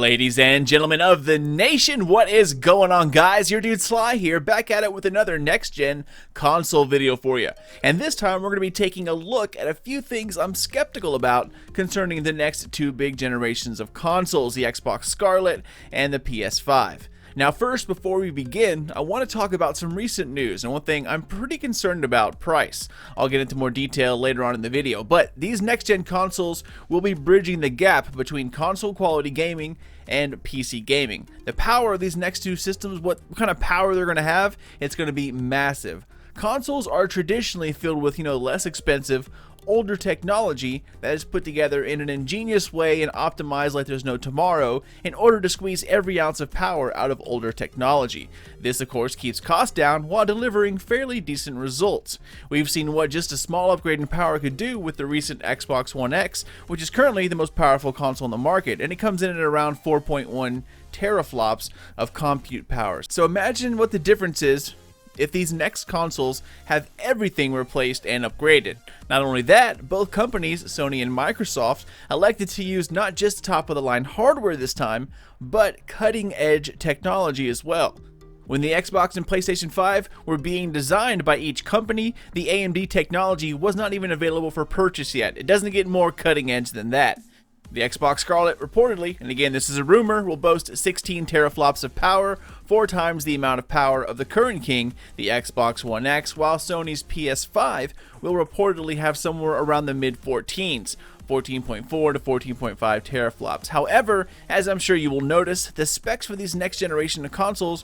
Ladies and gentlemen of the nation, what is going on, guys? Your dude Sly here, back at it with another next-gen console video for you. And this time we're going to be taking a look at a few things I'm skeptical about concerning the next two big generations of consoles, the Xbox Scarlett and the PS5. Now first, before we begin, I want to talk about some recent news, and one thing I'm pretty concerned about: price. I'll get into more detail later on in the video, but these next-gen consoles will be bridging the gap between console quality gaming and PC gaming. The power of these next two systems, what kind of power they're going to have, it's going to be massive. Consoles are traditionally filled with, less expensive, older technology that is put together in an ingenious way and optimized like there's no tomorrow in order to squeeze every ounce of power out of older technology. This, of course, keeps costs down while delivering fairly decent results. We've seen what just a small upgrade in power could do with the recent Xbox One X, which is currently the most powerful console on the market, and it comes in at around 4.1 teraflops of compute power. So imagine what the difference is if these next consoles have everything replaced and upgraded. Not only that, both companies, Sony and Microsoft, elected to use not just top-of-the-line hardware this time, but cutting-edge technology as well. When the Xbox and PlayStation 5 were being designed by each company, the AMD technology was not even available for purchase yet. It doesn't get more cutting-edge than that. The Xbox Scarlett reportedly, and again this is a rumor, will boast 16 teraflops of power, 4 times the amount of power of the current king, the Xbox One X, while Sony's PS5 will reportedly have somewhere around the mid-14s, 14.4 to 14.5 teraflops. However, as I'm sure you will notice, the specs for these next generation of consoles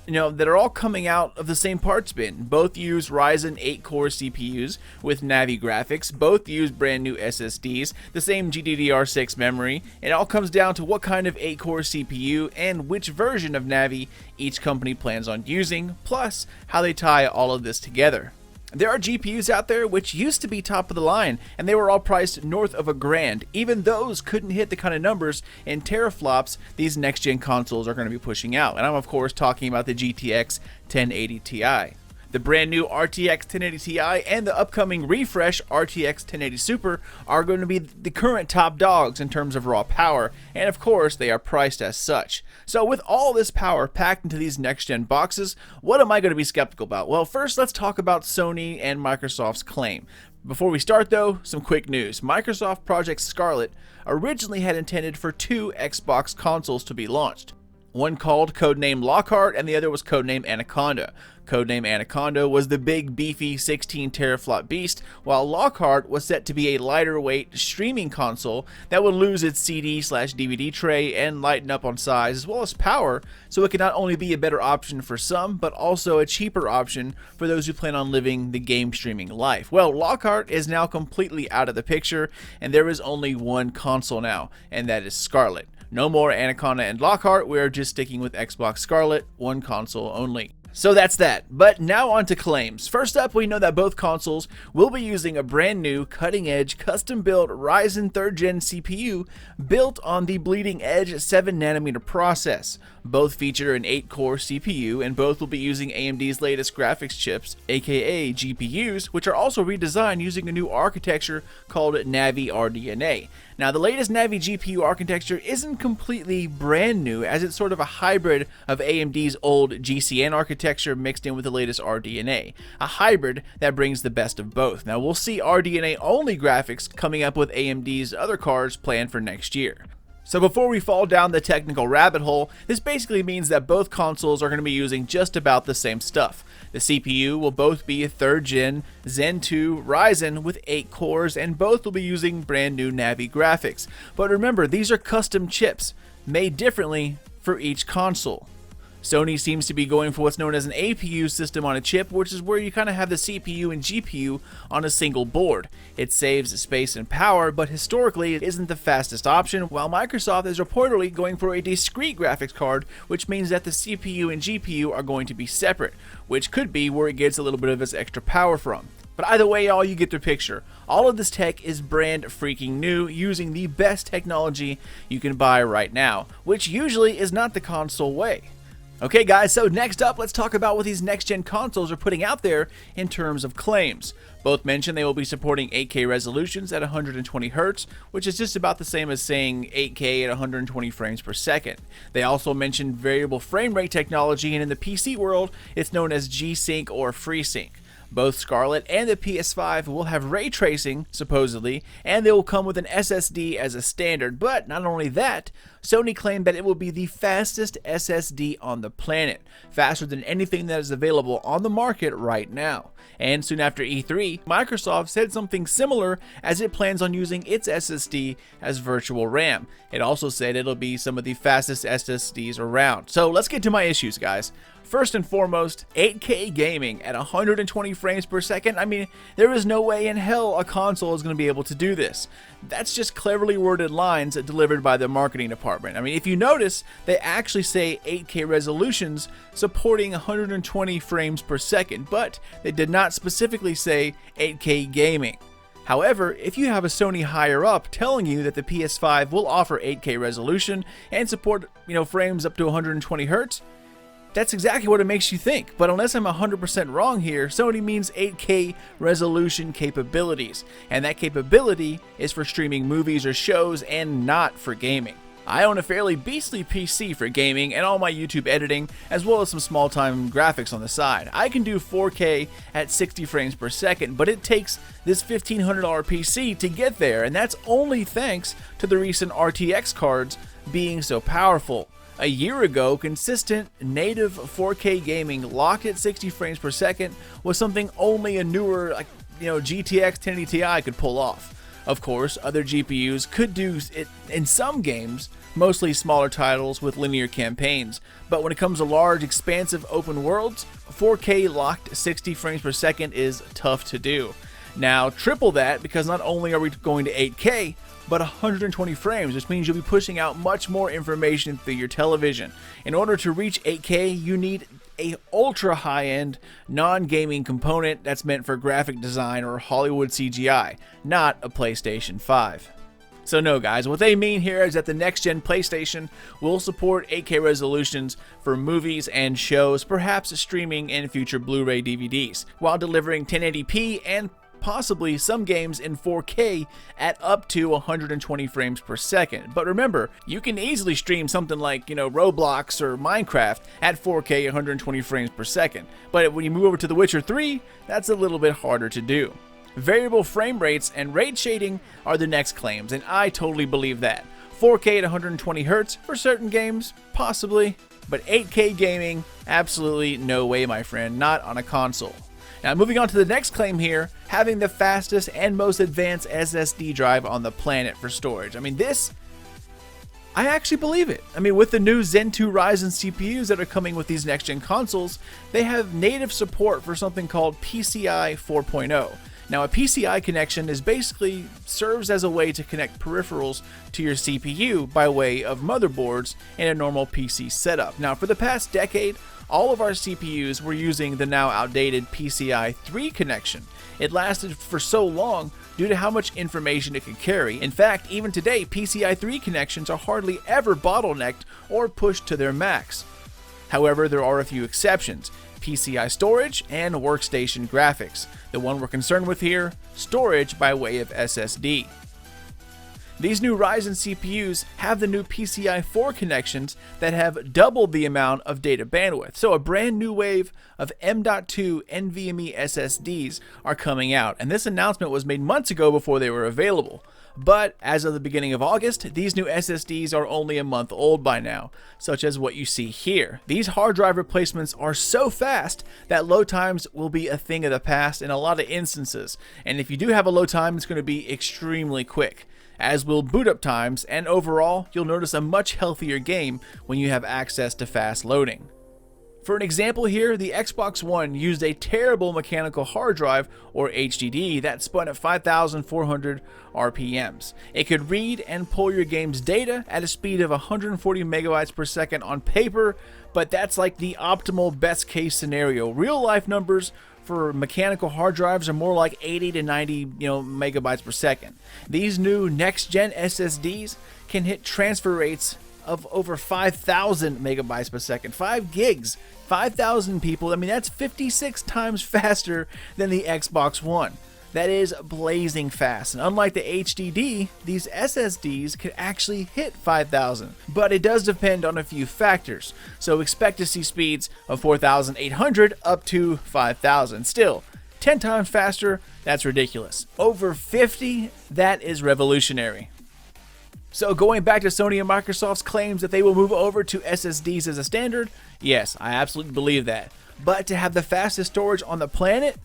that are all coming out of the same parts bin. Both use Ryzen 8-core CPUs with Navi graphics. Both use brand new SSDs, the same GDDR6 memory. It all comes down to what kind of 8-core CPU and which version of Navi each company plans on using, plus how they tie all of this together. There are GPUs out there which used to be top of the line, and they were all priced north of $1,000. Even those couldn't hit the kind of numbers in teraflops these next-gen consoles are going to be pushing out. And I'm of course talking about the GTX 1080 Ti. The brand new RTX 1080 Ti and the upcoming refresh RTX 1080 Super are going to be the current top dogs in terms of raw power, and of course they are priced as such. So with all this power packed into these next-gen boxes, what am I going to be skeptical about? Well, first let's talk about Sony and Microsoft's claim. Before we start though, some quick news. Microsoft Project Scarlett originally had intended for 2 Xbox consoles to be launched. One called codename Lockhart and the other was codename Anaconda. Codename Anaconda was the big beefy 16 teraflop beast, while Lockhart was set to be a lighter weight streaming console that would lose its CD/DVD tray and lighten up on size as well as power, so it could not only be a better option for some, but also a cheaper option for those who plan on living the game streaming life. Well, Lockhart is now completely out of the picture, and there is only one console now, and that is Scarlett. No more Anaconda and Lockhart, we're just sticking with Xbox Scarlett, one console only. So that's that, but now on to claims. First up, we know that both consoles will be using a brand new cutting-edge custom-built Ryzen 3rd Gen CPU built on the bleeding-edge 7nm process. Both feature an 8-core CPU, and both will be using AMD's latest graphics chips, aka GPUs, which are also redesigned using a new architecture called Navi RDNA. Now, the latest Navi GPU architecture isn't completely brand new, as it's sort of a hybrid of AMD's old GCN architecture mixed in with the latest RDNA. A hybrid that brings the best of both. Now, we'll see RDNA-only graphics coming up with AMD's other cards planned for next year. So before we fall down the technical rabbit hole, this basically means that both consoles are going to be using just about the same stuff. The CPU will both be a 3rd Gen Zen 2 Ryzen with 8 cores, and both will be using brand new Navi graphics. But remember, these are custom chips, made differently for each console. Sony seems to be going for what's known as an APU system on a chip, which is where you kind of have the CPU and GPU on a single board. It saves space and power, but historically it isn't the fastest option, while Microsoft is reportedly going for a discrete graphics card, which means that the CPU and GPU are going to be separate, which could be where it gets a little bit of its extra power from. But either way, y'all, you get the picture. All of this tech is brand freaking new, using the best technology you can buy right now, which usually is not the console way. Okay guys, so next up, let's talk about what these next-gen consoles are putting out there in terms of claims. Both mention they will be supporting 8K resolutions at 120Hz, which is just about the same as saying 8K at 120 frames per second. They also mention variable frame rate technology, and in the PC world, it's known as G-Sync or FreeSync. Both Scarlett and the PS5 will have ray tracing, supposedly, and they will come with an SSD as a standard. But not only that, Sony claimed that it will be the fastest SSD on the planet, faster than anything that is available on the market right now. And soon after E3, Microsoft said something similar, as it plans on using its SSD as virtual RAM. It also said it'll be some of the fastest SSDs around. So let's get to my issues, guys. First and foremost, 8K gaming at 120 frames per second. I mean, there is no way in hell a console is going to be able to do this. That's just cleverly worded lines delivered by the marketing department. I mean, if you notice, they actually say 8K resolutions supporting 120 frames per second, but they did not specifically say 8K gaming. However, if you have a Sony higher up telling you that the PS5 will offer 8K resolution and support, frames up to 120 Hz, that's exactly what it makes you think. But unless I'm 100% wrong here, Sony means 8K resolution capabilities, and that capability is for streaming movies or shows and not for gaming. I own a fairly beastly PC for gaming and all my YouTube editing, as well as some small-time graphics on the side. I can do 4K at 60 frames per second, but it takes this $1,500 PC to get there, and that's only thanks to the recent RTX cards being so powerful. A year ago, consistent native 4K gaming locked at 60 frames per second was something only a newer, GTX 1080 Ti could pull off. Of course, other GPUs could do it in some games, mostly smaller titles with linear campaigns, but when it comes to large, expansive open worlds, 4K locked 60 frames per second is tough to do. Now, triple that, because not only are we going to 8K, but 120 frames, which means you'll be pushing out much more information through your television. In order to reach 8K, you need a ultra high-end, non-gaming component that's meant for graphic design or Hollywood CGI, not a PlayStation 5. So no guys, what they mean here is that the next-gen PlayStation will support 8K resolutions for movies and shows, perhaps streaming and future Blu-ray DVDs, while delivering 1080p and possibly some games in 4K at up to 120 frames per second. But remember, you can easily stream something like, Roblox or Minecraft at 4K 120 frames per second. But when you move over to The Witcher 3, that's a little bit harder to do. Variable frame rates and rate shading are the next claims, and I totally believe that. 4K at 120 Hz for certain games, possibly, but 8K gaming, absolutely no way, my friend, not on a console. Now, moving on to the next claim here, having the fastest and most advanced SSD drive on the planet for storage. I mean, I actually believe it. I mean, with the new Zen 2 Ryzen CPUs that are coming with these next-gen consoles, they have native support for something called PCI 4.0. Now, a PCI connection basically serves as a way to connect peripherals to your CPU by way of motherboards in a normal PC setup. Now, for the past decade, all of our CPUs were using the now outdated PCI 3 connection. It lasted for so long due to how much information it could carry. In fact, even today, PCI 3 connections are hardly ever bottlenecked or pushed to their max. However, there are a few exceptions: PCI storage and workstation graphics. The one we're concerned with here, storage by way of SSD. These new Ryzen CPUs have the new PCI 4 connections that have doubled the amount of data bandwidth. So a brand new wave of M.2 NVMe SSDs are coming out, and this announcement was made months ago before they were available. But as of the beginning of August, these new SSDs are only a month old by now, such as what you see here. These hard drive replacements are so fast that load times will be a thing of the past in a lot of instances, and if you do have a load time, it's going to be extremely quick, as will boot up times, and overall, you'll notice a much healthier game when you have access to fast loading. For an example here, the Xbox One used a terrible mechanical hard drive, or HDD, that spun at 5,400 RPMs. It could read and pull your game's data at a speed of 140 megabytes per second on paper, but that's like the optimal best case scenario. Real life numbers for mechanical hard drives are more like 80 to 90 megabytes per second. These new next-gen SSDs can hit transfer rates of over 5,000 megabytes per second. 5 gigs, 5,000 people. I mean, that's 56 times faster than the Xbox One. That is blazing fast, and unlike the HDD, these SSDs can actually hit 5,000, but it does depend on a few factors, so expect to see speeds of 4,800 up to 5,000. Still, 10 times faster, that's ridiculous. Over 50, that is revolutionary. So going back to Sony and Microsoft's claims that they will move over to SSDs as a standard, yes, I absolutely believe that. But to have the fastest storage on the planet,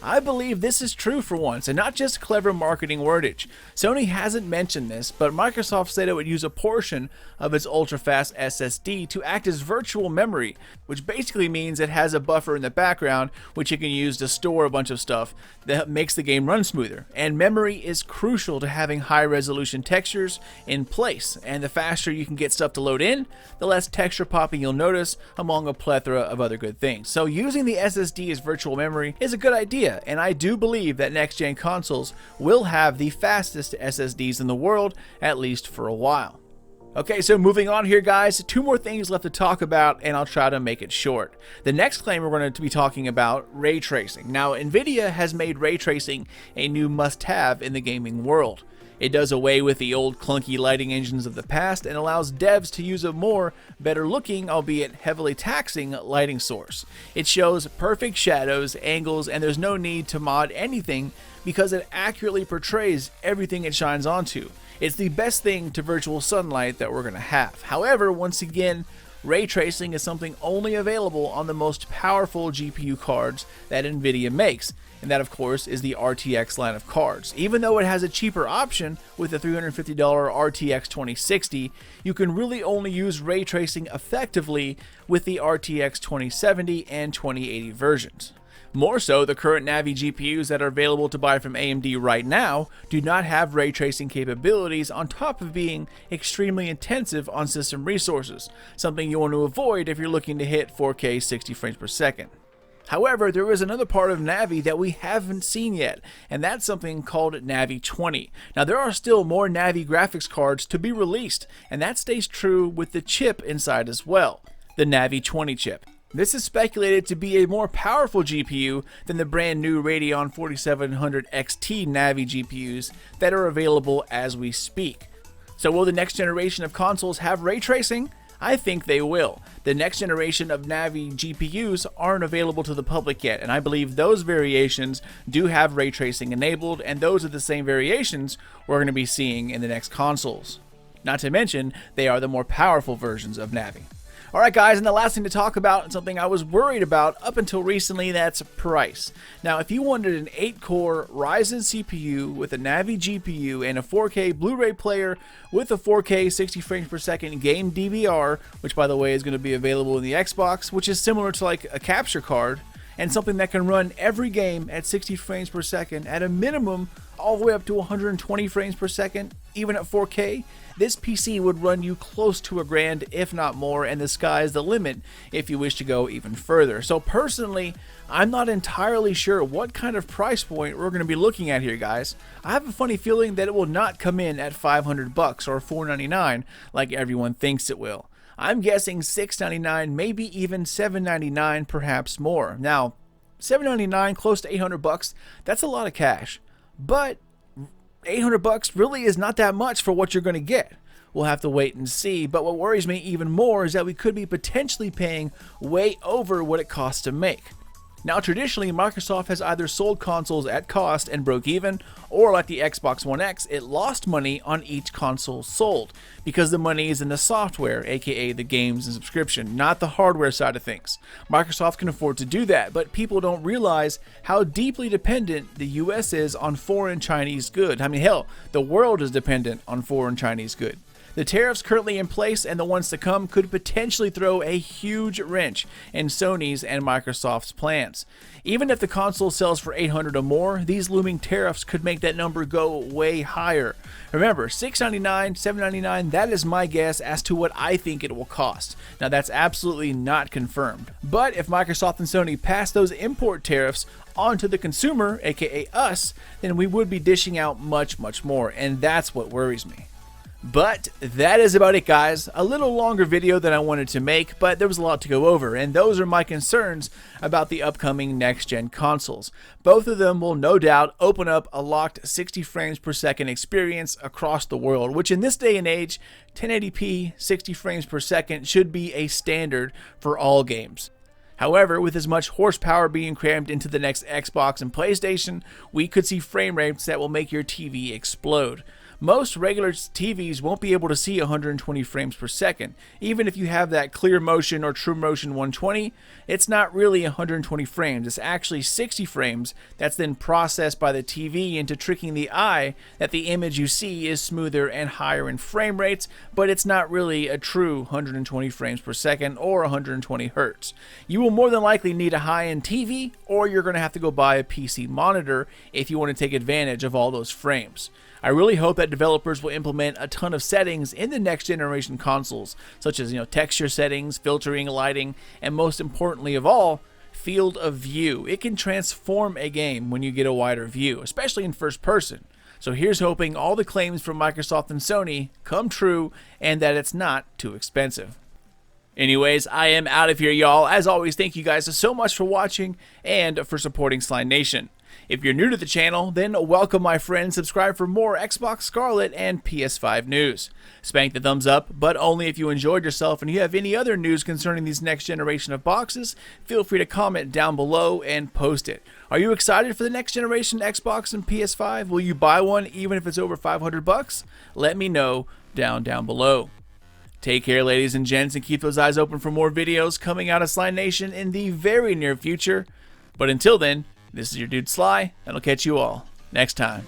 I believe this is true for once, and not just clever marketing wordage. Sony hasn't mentioned this, but Microsoft said it would use a portion of its ultra-fast SSD to act as virtual memory, which basically means it has a buffer in the background which it can use to store a bunch of stuff that makes the game run smoother. And memory is crucial to having high-resolution textures in place, and the faster you can get stuff to load in, the less texture popping you'll notice, among a plethora of other good things. So using the SSD as virtual memory is a good idea, and I do believe that next-gen consoles will have the fastest SSDs in the world, at least for a while. Okay, so moving on here, guys, 2 more things left to talk about, and I'll try to make it short. The next claim we're going to be talking about, ray tracing. Now, Nvidia has made ray tracing a new must-have in the gaming world. It does away with the old clunky lighting engines of the past and allows devs to use a more better looking, albeit heavily taxing, lighting source. It shows perfect shadows, angles, and there's no need to mod anything because it accurately portrays everything it shines onto. It's the best thing to virtual sunlight that we're going to have. However, once again, ray tracing is something only available on the most powerful GPU cards that Nvidia makes, and that of course is the RTX line of cards. Even though it has a cheaper option with the $350 RTX 2060, you can really only use ray tracing effectively with the RTX 2070 and 2080 versions. More so, the current Navi GPUs that are available to buy from AMD right now do not have ray tracing capabilities on top of being extremely intensive on system resources, something you want to avoid if you're looking to hit 4K 60 frames per second. However, there is another part of Navi that we haven't seen yet, and that's something called Navi 20. Now, there are still more Navi graphics cards to be released, and that stays true with the chip inside as well, the Navi 20 chip. This is speculated to be a more powerful GPU than the brand new Radeon 4700 XT Navi GPUs that are available as we speak. So will the next generation of consoles have ray tracing? I think they will. The next generation of Navi GPUs aren't available to the public yet, and I believe those variations do have ray tracing enabled, and those are the same variations we're going to be seeing in the next consoles. Not to mention, they are the more powerful versions of Navi. Alright guys, and the last thing to talk about, and something I was worried about up until recently, that's price. Now, if you wanted an 8-core Ryzen CPU with a Navi GPU and a 4K Blu-ray player with a 4K 60 frames per second game DVR, which by the way is going to be available in the Xbox, which is similar to like a capture card, and something that can run every game at 60 frames per second at a minimum all the way up to 120 frames per second, even at 4K, this PC would run you close to $1,000, if not more, and the sky is the limit if you wish to go even further. So personally, I'm not entirely sure what kind of price point we're going to be looking at here, guys. I have a funny feeling that it will not come in at $500 or $499 like everyone thinks it will. I'm guessing $699, maybe even $799, perhaps more. Now, $799, close to $800, that's a lot of cash. But $800 really is not that much for what you're going to get. We'll have to wait and see, but what worries me even more is that we could be potentially paying way over what it costs to make. Now, traditionally, Microsoft has either sold consoles at cost and broke even, or like the Xbox One X, it lost money on each console sold, because the money is in the software, aka the games and subscription, not the hardware side of things. Microsoft can afford to do that, but people don't realize how deeply dependent the US is on foreign Chinese goods. I mean, hell, the world is dependent on foreign Chinese goods. The tariffs currently in place and the ones to come could potentially throw a huge wrench in Sony's and Microsoft's plans. Even if the console sells for $800 or more, these looming tariffs could make that number go way higher. Remember, $699, $799, that is my guess as to what I think it will cost. Now, that's absolutely not confirmed. But if Microsoft and Sony pass those import tariffs onto the consumer, aka us, then we would be dishing out much more, and that's what worries me. But that is about it, guys. A little longer video than I wanted to make, but there was a lot to go over, and those are my concerns about the upcoming next-gen consoles. Both of them will no doubt open up a locked 60 frames per second experience across the world, which in this day and age, 1080p 60 frames per second should be a standard for all games. However, with as much horsepower being crammed into the next Xbox and PlayStation, we could see frame rates that will make your TV explode. Most regular TVs won't be able to see 120 frames per second. Even if you have that clear motion or true motion 120, it's not really 120 frames. It's actually 60 frames that's then processed by the TV into tricking the eye that the image you see is smoother and higher in frame rates, but it's not really a true 120 frames per second or 120 hertz. You will more than likely need a high-end TV, or you're going to have to go buy a PC monitor if you want to take advantage of all those frames. I really hope that developers will implement a ton of settings in the next generation consoles, such as texture settings, filtering, lighting, and most importantly of all, field of view. It can transform a game when you get a wider view, especially in first person. So here's hoping all the claims from Microsoft and Sony come true and that it's not too expensive. Anyways, I am out of here, y'all. As always, thank you guys so much for watching and for supporting Sly Nation. If you're new to the channel, then welcome, my friend. Subscribe for more Xbox, Scarlett, and PS5 news. Spank the thumbs up, but only if you enjoyed yourself and you have any other news concerning these next generation of boxes. Feel free to comment down below and post it. Are you excited for the next generation Xbox and PS5? Will you buy one even if it's over 500 bucks? Let me know down below. Take care, ladies and gents, and keep those eyes open for more videos coming out of Sly Nation in the very near future. But until then, this is your dude Sly, and I'll catch you all next time.